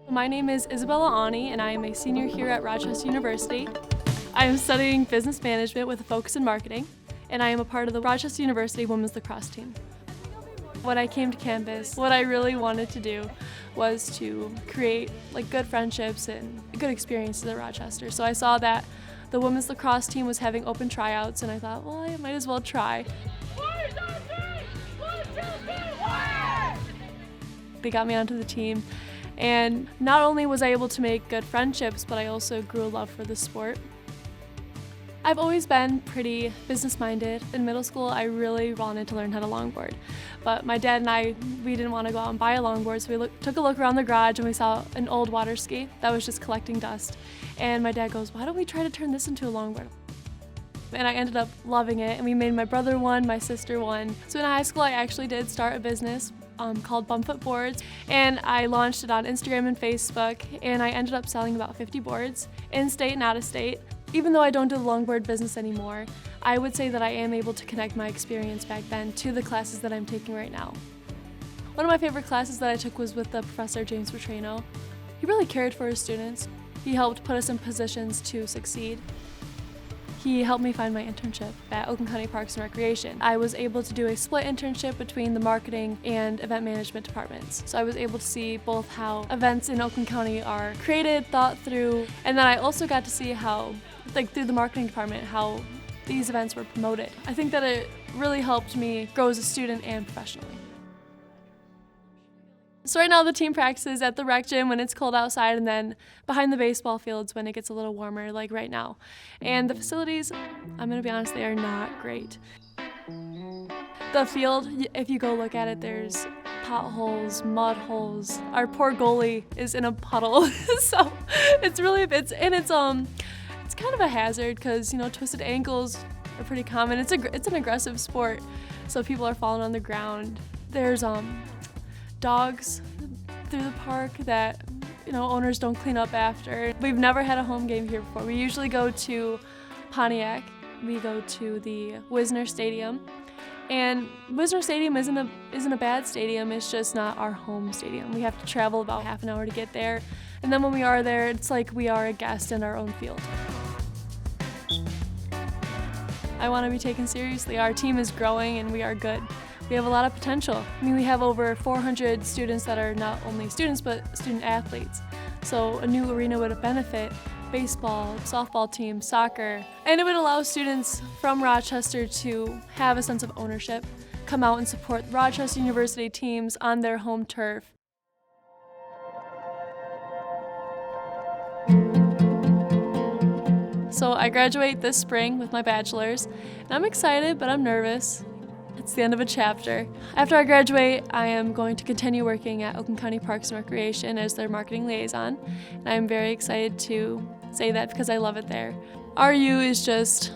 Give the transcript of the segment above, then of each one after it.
My name is Isabella Aune, and I am a senior here at Rochester University. I am studying business management with a focus in marketing, and I am a part of the Rochester University women's lacrosse team. When I came to campus, what I really wanted to do was to create good friendships and good experiences at Rochester. So I saw that the women's lacrosse team was having open tryouts, and I thought, well, I might as well try. They got me onto the team, and not only was I able to make good friendships, but I also grew a love for the sport. I've always been pretty business-minded. In middle school, I really wanted to learn how to longboard, but my dad and I, we didn't want to go out and buy a longboard, so we took a look around the garage and we saw an old water ski that was just collecting dust. And my dad goes, why don't we try to turn this into a longboard? And I ended up loving it, and we made my brother one, my sister one. So in high school, I actually did start a business called Bumfoot Boards, and I launched it on Instagram and Facebook, and I ended up selling about 50 boards, in-state and out-of-state. Even though I don't do the longboard business anymore, I would say that I am able to connect my experience back then to the classes that I'm taking right now. One of my favorite classes that I took was with the professor, James Petrino. He really cared for his students. He helped put us in positions to succeed. He helped me find my internship at Oakland County Parks and Recreation. I was able to do a split internship between the marketing and event management departments. So I was able to see both how events in Oakland County are created, thought through, and then I also got to see how, through the marketing department, how these events were promoted. I think that it really helped me grow as a student and professionally. So right now the team practices at the rec gym when it's cold outside, and then behind the baseball fields when it gets a little warmer, like right now. And the facilities, I'm gonna be honest, they are not great. The field, if you go look at it, there's potholes, mud holes. Our poor goalie is in a puddle, so it's kind of a hazard because, twisted ankles are pretty common. It's an aggressive sport, so people are falling on the ground. There's dogs through the park that owners don't clean up after. We've never had a home game here before. We usually go to Pontiac. We go to the Wisner Stadium, and Wisner Stadium isn't a bad stadium. It's just not our home stadium. We have to travel about half an hour to get there, and then when we are there, it's like we are a guest in our own field. I want to be taken seriously. Our team is growing and we are good. We have a lot of potential. We have over 400 students that are not only students, but student athletes. So a new arena would benefit baseball, softball team, soccer, and it would allow students from Rochester to have a sense of ownership, come out and support Rochester University teams on their home turf. So I graduate this spring with my bachelor's, and I'm excited, but I'm nervous. It's the end of a chapter. After I graduate, I am going to continue working at Oakland County Parks and Recreation as their marketing liaison, and I'm very excited to say that because I love it there. RU is just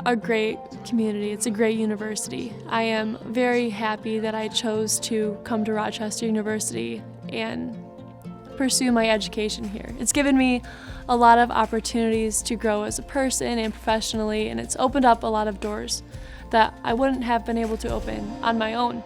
a great community. It's a great university. I am very happy that I chose to come to Rochester University and pursue my education here. It's given me a lot of opportunities to grow as a person and professionally, and it's opened up a lot of doors that I wouldn't have been able to open on my own.